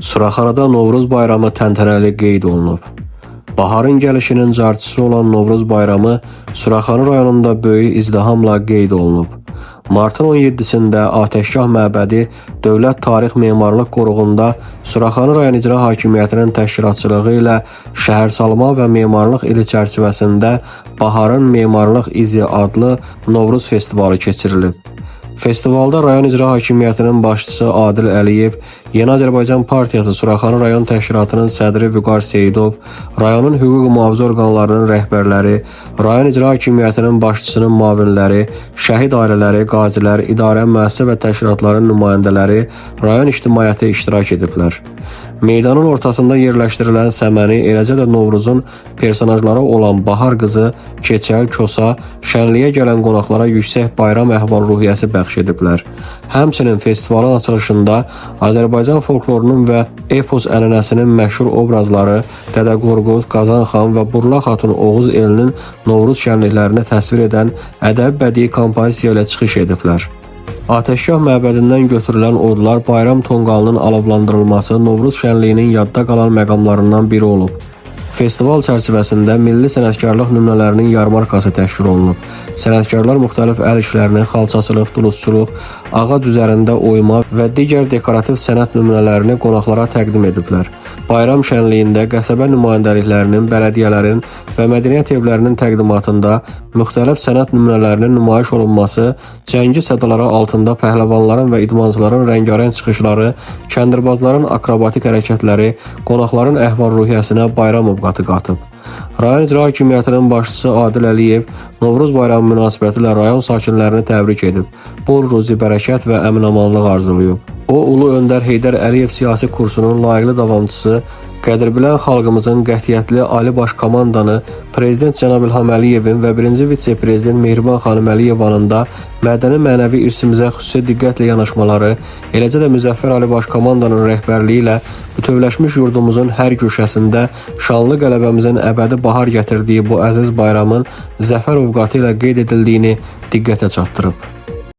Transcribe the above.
Suraxanada Novruz bayramı təntənəli qeyd olunub. Baharın gəlişinin carçısı olan Novruz bayramı Suraxanı rayonunda böyük izdihamla qeyd olunub. Martın 17-sində Atəşgah məbədi Dövlət Tarix Memarlıq Qoruğunda Suraxanı rayon icra hakimiyyətinin təşkilatçılığı ilə şəhərsalma və memarlıq ili çərçivəsində Baharın Memarlıq İzi adlı Novruz festivalı keçirilib. Festivalda rayon icra hakimiyyətinin başçısı Adil Əliyev, Yeni Azərbaycan Partiyası Suraxanı rayon təşkilatının sədri Vüqar Seyidov, rayonun hüquq mühafizə orqanlarının rəhbərləri, rayon icra hakimiyyətinin başçısının müavinləri, şəhid ailələri, qazilər, idarə, müəssisə və təşkilatların nümayəndələri, rayon ictimaiyyəti iştirak ediblər. Meydanın ortasında yerləşdirilən səməni, eləcə də Novruzun personajları olan Bahar qızı, Keçəl, Kosa, şənliyə gələn qonaqlara yüksək bayram əhval-ruhiyyəsi bəxş ediblər. Həmçinin festivalın açılışında Azərbaycan folklorunun və epos ənənəsinin məşhur obrazları Dədə Qorqud, Qazan xan və Burla xatun Oğuz elinin Novruz şənliklərini təsvir edən ədəbi bədii kompozisiya ilə çıxış ediblər. Atəşgah məbədindən götürülən odlar bayram tonqalının alovlandırılması Novruz şənliyinin yadda qalan məqamlarından biri olub. Festival çərçivəsində milli sənətkarlıq nümunələrinin yarmarkası təşkil olunub. Sənətkarlar müxtəlif əl işlərini, xalçaçılıq, duluzçuluq, ağac üzərində oyma və digər dekorativ sənət nümunələrini qonaqlara təqdim ediblər. Bayram şənliyində qəsəbə nümayəndəliklərinin, bələdiyyələrin və mədəniyyət evlərinin təqdimatında müxtəlif sənət nümunələrinin nümayiş olunması, cəngi sədaları altında pəhləvanların və idmançıların rəngarəng çıxışları, kəndirbazların akrobatik hərəkətləri qonaqların əhval-ruhiyyəsinə bayram ovqatı qatıb. Rayon icra hakimiyyətinin başçısı Adil Əliyev Novruz bayramı münasibətilə rayon sakinlərini təbrik edib, bol ruzi bərəkət və əmin-amanlıq arzulayıb. O, Ulu Öndər Heydər Əliyev siyasi kursunun layiqli davamçısı, qədrbilən xalqımızın qətiyyətli Ali Baş Komandanı Prezident Cənab İlham Əliyevin və 1-ci vitse-prezident Mehriban xanım Əliyevanın da mədəni-mənəvi irsimizə xüsusi diqqətlə yanaşmaları, eləcə də Müzəffər Ali Baş Komandanın rəhbərliyi ilə bütövləşmiş yurdumuzun hər köşəsində şanlı qələbəmizin əbədi bahar gətirdiyi bu əziz bayramın zəfər ovqatı ilə qeyd edildiyini diqqətə çatdırıb.